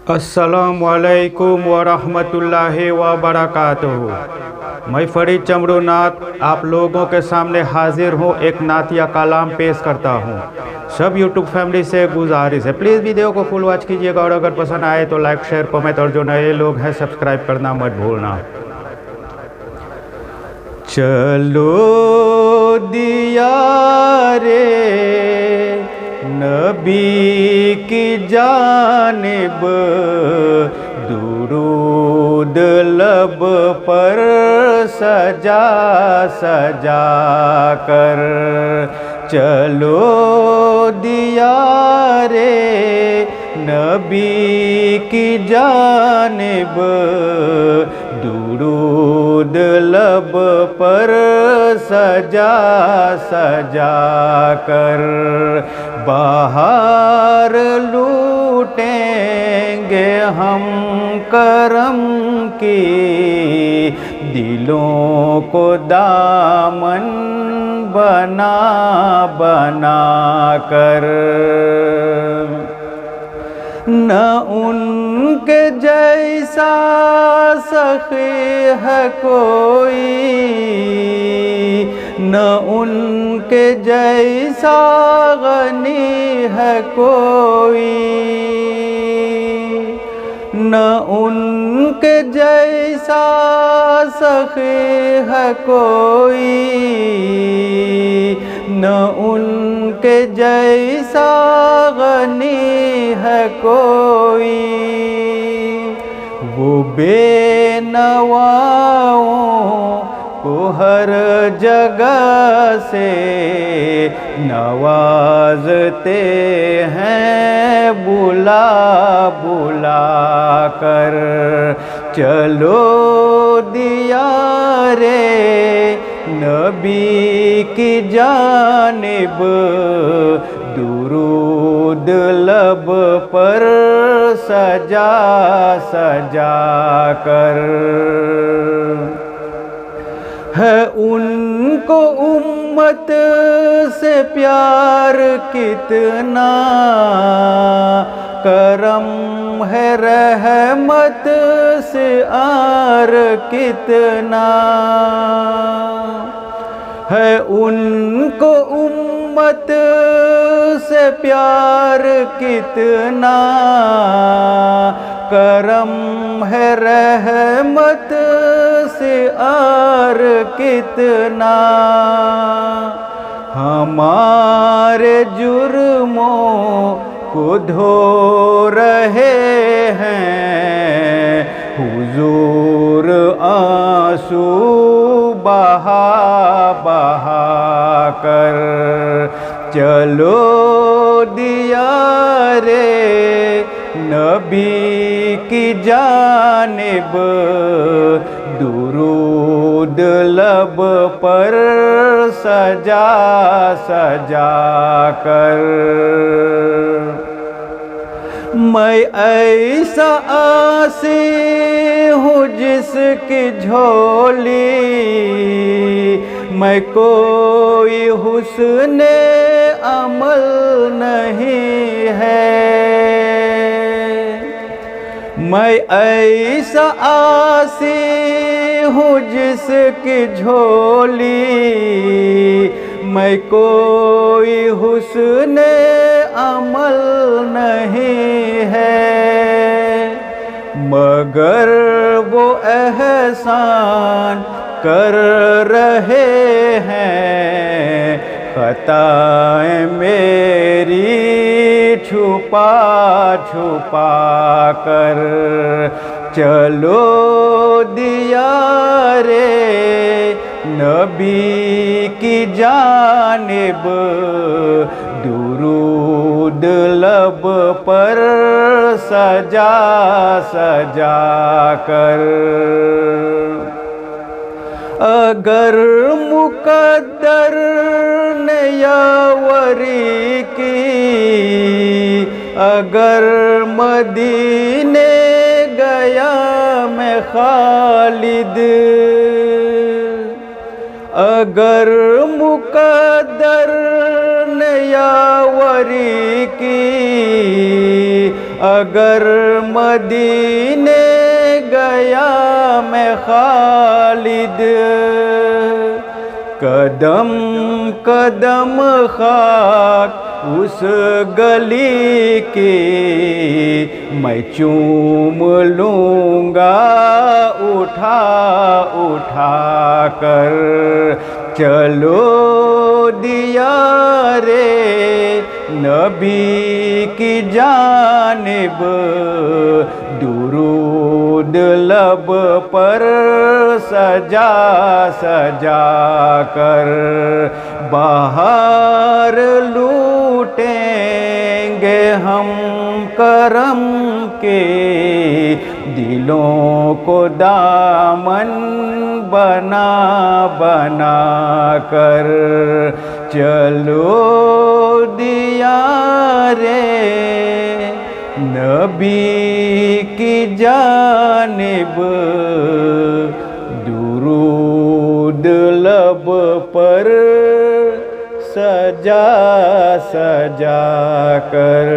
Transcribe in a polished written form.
अस्सलामुअलैकुम वरहमतुल्लाहि वबरकातुहू। मैं फरीद चमरूनाथ आप लोगों के सामने हाजिर हूँ। एक नातिया कलाम पेश करता हूँ। सब यूट्यूब फैमिली से गुजारिश है, प्लीज़ वीडियो को फुल वॉच कीजिएगा और अगर पसंद आए तो लाइक शेयर कमेंट और जो नए लोग हैं सब्सक्राइब करना मत भूलना। चलो दिया रे नबी की जानिब, दुरूद लब पर सजा सजा कर। चलो दिया रे नबी की जानिब, दुरूद लब पर सजा सजा कर। बाहर लूटेंगे हम करम की, दिलों को दामन बना बना कर। न उनके जैसा सखी है कोई, न उनके जैसा गनी है कोई, न उनके जैसा सखी है कोई, न उनके जैसा गनी है कोई। वो बेनवाओं को हर जगह से नवाजते हैं बुला बुला कर। चलो दिया रे नबी की जानिब, दुरूद लब पर सजा सजा कर। है उनको उम्मत से प्यार कितना, करम है रहमत से आर कितना। है उनको उम्मत से प्यार कितना, करम है रहमत से आर कितना। हमारे जुर्मों को धो रहे हैं हुजूर आंसू बहा बहा कर। चलो दिया रे नबी की जानिब, दुरूद लब पर सजा सजा कर। मैं ऐसा आसी हूँ जिसकी झोली मैं कोई हुस्ने अमल नहीं है। मैं ऐसा आसी हूँ जिसकी झोली मैं कोई हुस्ने अमल नहीं है। मगर वो एहसान कर रहे हैं, खताएं मेरी छुपा छुपा कर। चलो दिया रे नबी की जानिब, दुरूद लब पर सजा सजा कर। अगर मुकद्दर ने यावरी की, अगर मदीने गया मैं खालिद, अगर मुकद्दर ने यावरी की, अगर मदीने गया मैं खालिद, कदम कदम खाक उस गली की मैं चूम लूँगा उठा उठा कर। चलो दिया रे नबी की जानिब, दुरूद लब पर सजा सजा कर। बाहर लूटेंगे हम करम के, दिलों को दामन बना बना कर। चलो दिया रे नबी की जानिब, दुरूद लब पर सजा सजा कर।